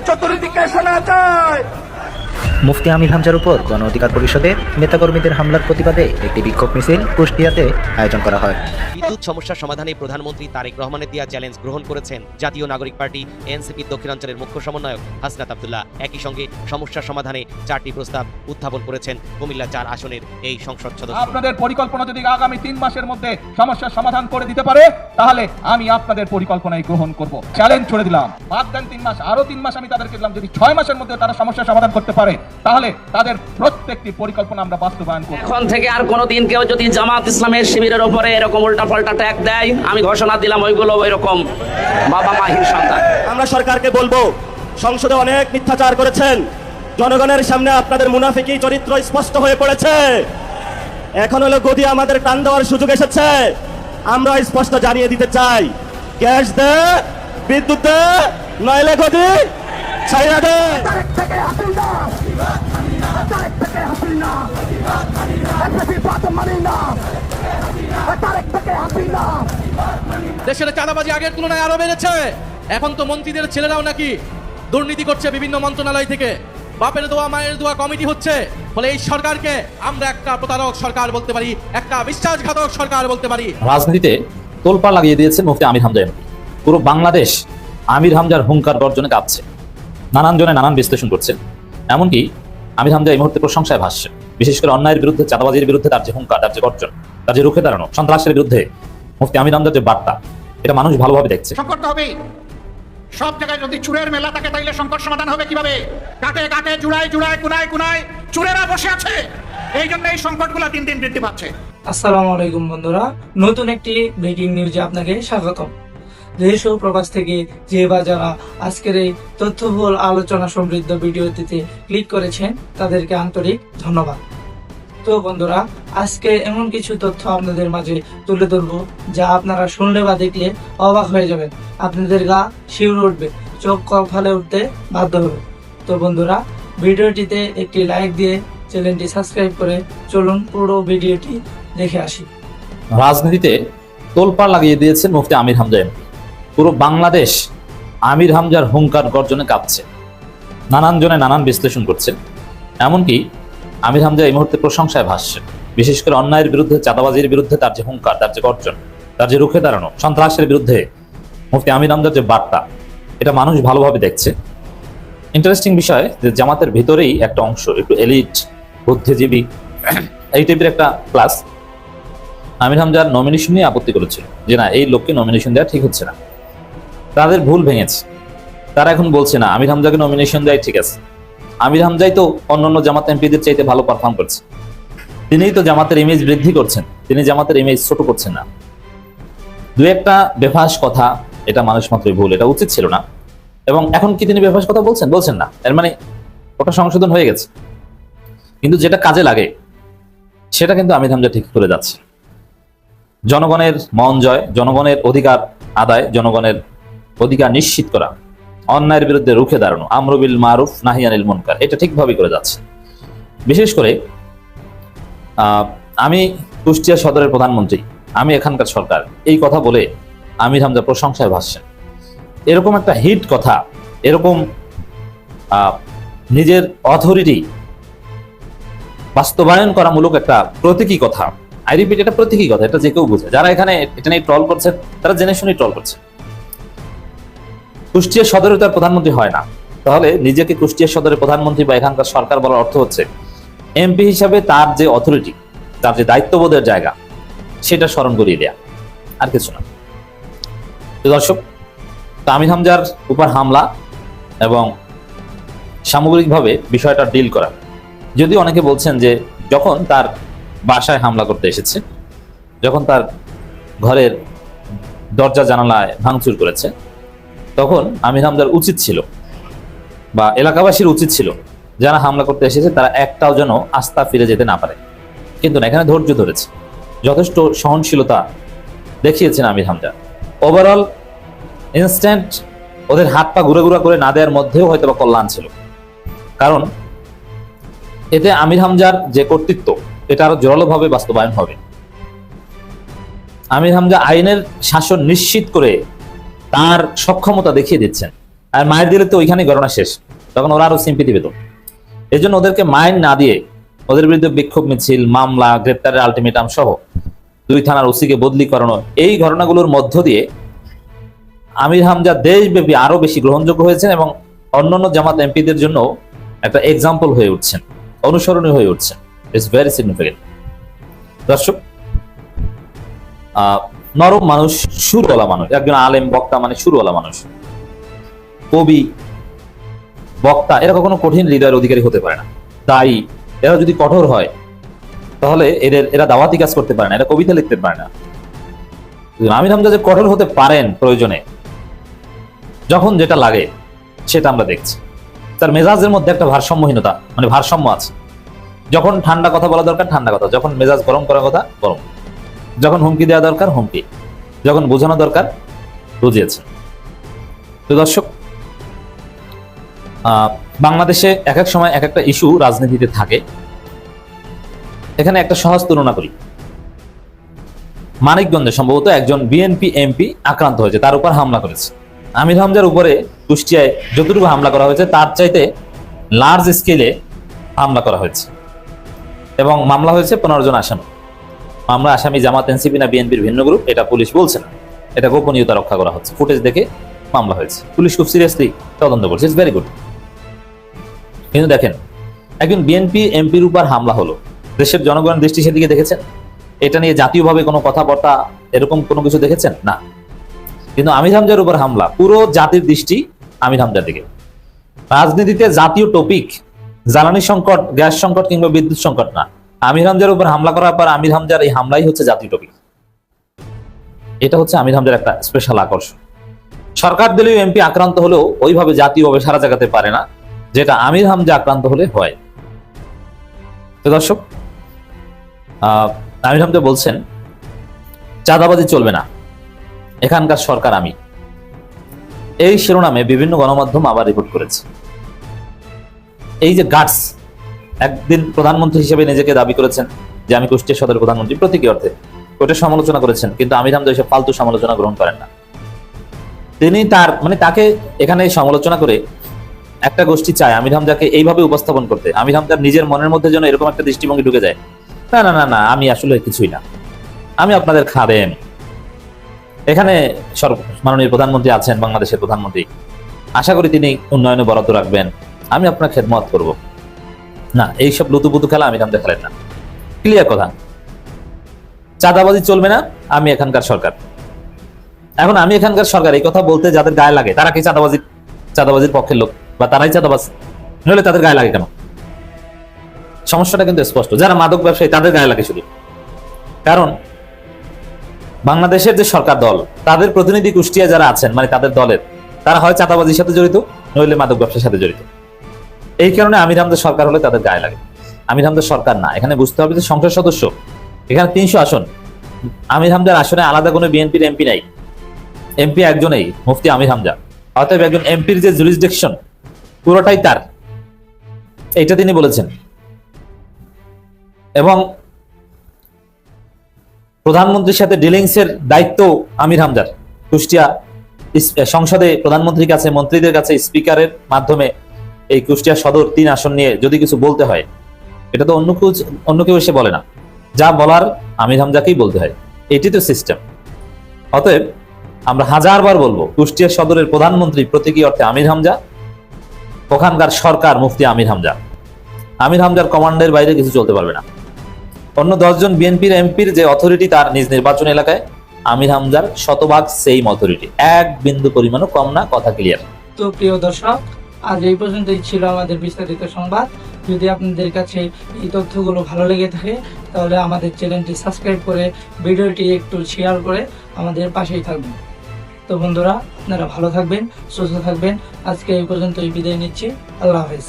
চতুর্দিকে শোনা যায়। মুফতি আমির হামজার উপর গণ অধিকার পরিষদের নেতাকর্মীদের হামলার প্রতিবাদে একটি বিক্ষোভ মিছিল কুষ্টিয়াতে আয়োজন করা হয়। বিদ্যুৎ সমস্যার সমাধানে প্রধানমন্ত্রী তারেক রহমানের দেওয়া চ্যালেঞ্জ গ্রহণ করেছেন জাতীয় নাগরিক পার্টি এনসিপির দক্ষিণাঞ্চলের মুখ্য সমন্বয়ক হাসনাত আব্দুল্লাহ। একই সঙ্গে সমস্যার সমাধানে 4টি প্রস্তাব উত্থাপন করেছেন কুমিল্লা 4 আসনের এই সংসদ সদস্য। আপনাদের পরিকল্পনা যদি আগামী 3 মাসের মধ্যে সমস্যার সমাধান করে দিতে পারে, তাহলে আমি আপনাদের পরিকল্পনাই গ্রহণ করব। চ্যালেঞ্জ ছড়ে দিলাম, বাদ দেন 3 মাস, আরো 3 মাস আমি তাদেরকে দিলাম। যদি 6 মাসের মধ্যে তারা সমস্যার সমাধান করতে পারে, তাহলে তাদের প্রত্যেকটি পরিকল্পনা আমরা বাস্তবায়ন করব। এখন থেকে আর কোনোদিন কেউ যদি জামাত ইসলামের শিবিরের উপরে এরকম উল্টাপাল্টা ট্যাগ দেয়, আমি ঘোষণা দিলাম ওইগুলো ওইরকম বাবা মাহির সন্তান। আমরা সরকারকে বলবো, সংসদে অনেক মিথ্যাচার করেছেন, জনগণের সামনে আপনাদের মুনাফিকি চরিত্র স্পষ্ট হয়ে পড়েছে। এখন হলো গদি আমাদের টান দেওয়ার সুযোগ এসেছে। আমরা স্পষ্ট জানিয়ে দিতে চাই, গ্যাস দে, বিদ্যুৎ দে, নইলে গদি ছাইরা দে। দেশের চাঁদাবাজি আগের তুলনায় আরো বেড়েছে। এখন তো মন্ত্রীদের ছেলেরাও নাকি দুর্নীতি করছে বিভিন্ন মন্ত্রণালয় থেকে। বাপের দোয়া মায়ের দোয়া কমিটি হচ্ছে। ফলে এই সরকারকে আমরা একটা প্রতারক সরকার বলতে পারি, একটা বিশ্বাসঘাতক সরকার বলতে পারি। রাজনীতিতে তোলপাড় লাগিয়ে দিয়েছেন মুফতি আমির হামজা এমপি। পুরো বাংলাদেশ আমির হামজার হুঙ্কার গর্জনে কাঁপছে। নানান জনে নানান বিশ্লেষণ করছে। এমনকি আমির হামজা এই মুহূর্তে প্রশংসায় ভাসছে। বিশেষ করে অন্যায়ের বিরুদ্ধে, চাঁদাবাজির বিরুদ্ধে তার যে হুঙ্কার, তার যে গর্জন, তার যে রুখে দাঁড়ানো, সন্ত্রাসের বিরুদ্ধে মুফতি আমির হামজার যে বার্তা, এটা মানুষ ভালোভাবে দেখছে। সংকট হবে সব জায়গায়। যদি চুরের মেলা থাকে, তাইলে সংকট সমাধান হবে কিভাবে? কাটে কাটে, জুড়ায় জুড়ায়, কুনায় কুনায় চুরেরা বসে আছে। এই জন্য এই সংকটগুলো দিন দিন বৃদ্ধি পাচ্ছে। আসসালামু আলাইকুম বন্ধুরা, নতুন একটি ব্রেকিং নিউজে আপনাকে স্বাগতম। দেশ ও প্রবাস থেকে যে বা যারা আজকের এই তথ্যবহুল আলোচনা সমৃদ্ধ ভিডিওটিতে ক্লিক করেছেন, তাদেরকে আন্তরিক ধন্যবাদ। তো বন্ধুরা, আজকে এমন কিছু তথ্য আপনাদের মাঝে তুলে ধরবো, যা আপনারা শুনলে বা দেখলে অবাক হয়ে যাবেন। আপনাদের গা শিউরে উঠবে, চোখ কপালে উঠতে বাধ্য হবে। তো বন্ধুরা, ভিডিওটিতে একটি লাইক দিয়ে চ্যানেলটি সাবস্ক্রাইব করে চলুন পুরো ভিডিওটি দেখে আসি। রাজনীতিতে তোলপাড় লাগিয়ে দিয়েছেন মুফতি আমির হামজা এমপি। পুরো বাংলাদেশ আমির হামজার হুঙ্কার গর্জনে কাঁপছে। নানান জনে নানান বিশ্লেষণ করছেন। এমনকি আমির হামজা এই মুহূর্তে প্রশংসায় ভাসছে। বিশেষ করে অন্যায়ের বিরুদ্ধে, চাঁদাবাজির বিরুদ্ধে তার যে হুঙ্কার, তার যে গর্জন, তার যে রুখে দাঁড়ানো, সন্ত্রাসের বিরুদ্ধে মুফতি আমির হামজার যে বার্তা, এটা মানুষ ভালোভাবে দেখছে। ইন্টারেস্টিং বিষয় যে জামাতের ভিতরেই একটা অংশ, একটু এলিট বুদ্ধিজীবী এই টাইপের একটা ক্লাস আমির হামজার নমিনেশন নিয়ে আপত্তি করেছিল যে না, এই লোককে নমিনেশন দেওয়া ঠিক হচ্ছে না। তাদের ভুল ভেঙেছে। তারা এখন বলছে না, আমির হামজাকে নমিনেশন দেয় ঠিক আছে। আমির হামজাই তো অন্যান্য জামাত এমপিদের চাইতে ভালো পারফর্ম করছে। তিনিই তো জামাতের ইমেজ বৃদ্ধি করছেন, তিনি জামাতের ইমেজ ছোট করছেন না। দু একটা বেফাস কথা, এটা মানুষ মাত্রই ভুল, এটা উচিত ছিল না। এবং এখন কি তিনি বেফাস কথা বলছেন? বলছেন না, এর মানে ওটা সংশোধন হয়ে গেছে। কিন্তু যেটা কাজে লাগে সেটা কিন্তু আমির হামজা ঠিক করে যাচ্ছে। জনগণের মন জয়, জনগণের অধিকার আদায়, জনগণের অধিকার নিশ্চিত করা, অন্যায়ের বিরুদ্ধে রুখে দাঁড়ানো, আমর বিল মারুফ নাহি আনিল মুনকার, এটা ঠিকভাবে করে যাচ্ছে। বিশেষ করে আমি কুষ্টিয়া সদরের প্রধানমন্ত্রী, আমি এখানকার সরকার, এই কথা বলে আমির হামজা প্রশংসায় ভাসছেন। এরকম একটা হিট কথা, এরকম নিজের অথরিটি বাস্তবায়ন করামূলক একটা প্রতীকী কথা, আই রিপিট, এটা প্রতীকী কথা, এটা যে কেউ বুঝে। যারা এখানে এটা নিয়ে ট্রল করছে, তারা জেনে শুনে ট্রল করছে। কুষ্টিয়া সদরে তার প্রধানমন্ত্রী হয় না, তাহলে নিজেকে কুষ্টিয়া সদরের প্রধানমন্ত্রী বা এখানকার সরকার বলার অর্থ হচ্ছে এমপি হিসাবে তার যে অথরিটি, তার যে দায়িত্ববোধের জায়গা, সেটা স্মরণ করিয়ে দেয়া, আর কিছু না। দর্শক, আমির হামজার উপর হামলা এবং সামগ্রিকভাবে বিষয়টা ডিল করা, যদি অনেকে বলছেন যে যখন তার বাসায় হামলা করতে এসেছে, যখন তার ঘরের দরজা জানালায় ভাঙচুর করেছে, তখন আমির হামজার উচিত ছিল বা এলাকাবাসীর উচিত ছিল যারা হামলা করতে এসেছে তারা একটাও যেন আস্থা ফিরে যেতে না পারে। কিন্তু না, এখানে ধৈর্য ধরেছে, যথেষ্ট সহনশীলতা দেখিয়েছেন আমির হামজা। ওভারঅল ইনস্ট্যান্ট ওদের হাত পা ঘুরে ঘুরা করে না দেওয়ার মধ্যেও হয়তো বা কল্যাণ ছিল, কারণ এতে আমির হামজার যে কর্তৃত্ব, এটা আরো জোরালোভাবে বাস্তবায়ন হবে। আমির হামজা আইনের শাসন নিশ্চিত করে তার সক্ষমতা দেখিয়ে দিচ্ছেন। আর মায়ের দিলে তো ওইখানে ঘটনা শেষ, তখন ওরা আরো সিম্পিতি পেত। এই জন্য ওদেরকে মাইন না দিয়ে ওদের বিরুদ্ধে বিক্ষোভ মিছিল, মামলা, গ্রেপ্তারের আলটিমেটাম সহ 2 থানার ওসিকে বদলি করানো, এই ঘটনাগুলোর মধ্য দিয়ে আমির হামজা দেশব্যাপী আরো বেশি গ্রহণযোগ্য হয়েছেন এবং অন্যান্য জামাত এমপিদের জন্য একটা এক্সাম্পল হয়ে উঠছেন, অনুসরণীয় হয়ে উঠছেন। It's very significant. দর্শক, নরম মানুষ, সুরওয়ালা মানুষ, একজন আলেম বক্তা মানে সুরওয়ালা মানুষ, কবি বক্তা, এরা কখনো কঠিন হৃদয়ের অধিকারী হতে পারে না। তাই এরা যদি কঠোর হয় তাহলে এরা দাওয়াতি কাজ করতে পারে না, এরা কবিতা লিখতে পারে না। আমির হামজা যে কঠোর হতে পারেন প্রয়োজনে, যখন যেটা লাগে সেটা আমরা দেখছি। তার মেজাজের মধ্যে একটা ভারসাম্যহীনতা, মানে ভারসাম্য আছে। যখন ঠান্ডা কথা বলা দরকার ঠান্ডা কথা, যখন মেজাজ গরম করার কথা গরম, যখন হুমকি দেওয়া দরকার হুমকি, যখন বোঝানো দরকার বুঝিয়েছে। তো দর্শক, বাংলাদেশে এক এক সময় এক একটা ইস্যু রাজনীতিতে থাকে। এখানে একটা সহজ তুলনা করি। মানিকগঞ্জে সম্ভবত একজন বিএনপি এমপি আক্রান্ত হয়েছে, তার উপর হামলা করেছে। আমির হামজার উপরে কুষ্টিয়ায় যতটুকু হামলা করা হয়েছে তার চাইতে লার্জ স্কেলে হামলা করা হয়েছে এবং মামলা হয়েছে 15 জন আসামি। মামলা আসামি জামাত, এনসিপি না বিএনপির ভিন্ন গ্রুপ, এটা পুলিশ বলছে না, এটা গোপনীয়তা রক্ষা করা হচ্ছে। ফুটেজ দেখে মামলা হয়েছে, পুলিশ খুব সিরিয়াসলি তদন্ত করছে। It's very good. কিন্তু দেখেন, একজন বিএনপি এমপির উপর হামলা হলো, দেশের জনগণের দৃষ্টি সেদিকে দেখেছেন? এটা নিয়ে জাতীয়ভাবে কোনো কথাবার্তা এরকম কোনো কিছু দেখেছেন? না। কিন্তু আমির হামজার উপর হামলা, পুরো জাতির দৃষ্টি আমির হামজার দিকে। রাজনীতিতে জাতীয় টপিক জ্বালানি সংকট, গ্যাস সংকট কিংবা বিদ্যুৎ সংকট না, আমির হামজার উপর হামলা করার পর আমির হামজার এই হামলাই হচ্ছে জাতীয় টপিক। এটা হচ্ছে আমির হামজার একটা স্পেশাল আকর্ষণ। সরকার দলীয় এমপি আক্রান্ত হলেও ওইভাবে জাতীয়ভাবে সারা জায়গাতে পারে না, যেটা আমির হামজা আক্রান্ত হলে হয়। তো দর্শক, আমির হামজা বলছেন চাঁদাবাজি চলবে না, এখানকার সরকার আমি। এই শিরোনামে বিভিন্ন গণমাধ্যম আবার রিপোর্ট করেছে। এই যে গাটস, একদিন প্রধানমন্ত্রী হিসেবে নিজেকে দাবি করেছেন যে আমি কুষ্টিয়া সদরের প্রধানমন্ত্রী, প্রতীকী অর্থে ওটা সমালোচনা করেছেন, কিন্তু আমির হামজা এসব ফালতু সমালোচনা গ্রহণ করেন না। তিনি তাকে এখানে সমালোচনা করে একটা গোষ্ঠী চায় আমির হামজাকে এইভাবে উপস্থাপন করতে, আমির হামজার নিজের মনের মধ্যে যেন এরকম একটা দৃষ্টিভঙ্গি ঢুকে যায়, না না না না, আমি আসলে কিছুই না, আমি আপনাদের খাদেম। এখানে মাননীয় প্রধানমন্ত্রী আছেন, বাংলাদেশের প্রধানমন্ত্রী, আশা করি তিনি উন্নয়নে বরাদ্দ রাখবেন, আমি আপনার খেদমত করব। না, এইসব লুতুপুতু খেলা আমির হামজা খেলেন না। ক্লিয়ার কথা, চাঁদাবাজি চলবে না, আমি এখানকার সরকার। এখন আমি এখানকার সরকার এই কথা বলতে যাদের গায়ে লাগে, তারা কি চাঁদাবাজির পক্ষের লোক, বা তারাই চাঁদাবাজ? নইলে তাদের গায়ে লাগে কেন? সমস্যাটা কিন্তু স্পষ্ট। যারা মাদক ব্যবসায়ী তাদের গায়ে লাগে শুধু, কারণ বাংলাদেশের যে সরকার দল, তাদের প্রতিনিধি কুষ্টিয়া যারা আছেন, মানে তাদের দলের, তারা হয় চাঁদাবাজির সাথে জড়িত, নইলে মাদক ব্যবসার সাথে জড়িত। এই কারণে আমির হামজা সরকার হলে তাদের গায়ে লাগে। আমির হামজা সরকার না, এখানে বুঝতে হবে যে সংসদ সদস্য, এখানে 300 আসন, আমির হামজার আসনে আলাদা কোনো বিএনপির এমপি নাই, এমপি একজনেই, মুফতি আমির হামজা। অতএব একজন এমপির যে জুরিসডিকশন পুরোটাই তার, এইটা তিনি বলেছেন। এবং প্রধানমন্ত্রীর সাথে ডিলিংস এর দায়িত্ব আমির হামজার। কুষ্টিয়া সংসদে প্রধানমন্ত্রীর কাছে, মন্ত্রীদের কাছে স্পিকারের মাধ্যমে এই কুষ্টিয়া সদর 3 আসন নিয়ে যদি কিছু বলতে হয়, এটা তো অন্য কেউ এসে বলে না, যা বলার আমির হামজাকেই বলতে হয়। এটি তো সিস্টেম। অতএব আমরা 1000 বার বলবো, কুষ্টিয়া সদরের প্রধানমন্ত্রী প্রতীকী অর্থে আমির হামজা, ওখানকার সরকার মুফতি আমির হামজা। আমির হামজার কমান্ডের বাইরে কিছু চলতে পারবে না। অন্য 10 জন বিএনপির এমপির যে অথরিটি তার নিজ নির্বাচন এলাকায়, আমির হামজার শতভাগ সেম অথরিটি, 1 বিন্দু পরিমাণও কম না। কথা ক্লিয়ার? তো প্রিয় দর্শক, আজ এই পর্যন্তই ছিল আমাদের বিস্তারিত সংবাদ। যদি আপনাদের কাছে এই তথ্যগুলো ভালো লেগে থাকে তাহলে আমাদের চ্যানেলটি সাবস্ক্রাইব করে ভিডিওটি একটু শেয়ার করে আমাদের পাশেই থাকবেন। তো বন্ধুরা, আপনারা ভালো থাকবেন, সুস্থ থাকবেন। আজকে এই পর্যন্তই বিদায় নিচ্ছি। আল্লাহ হাফেজ।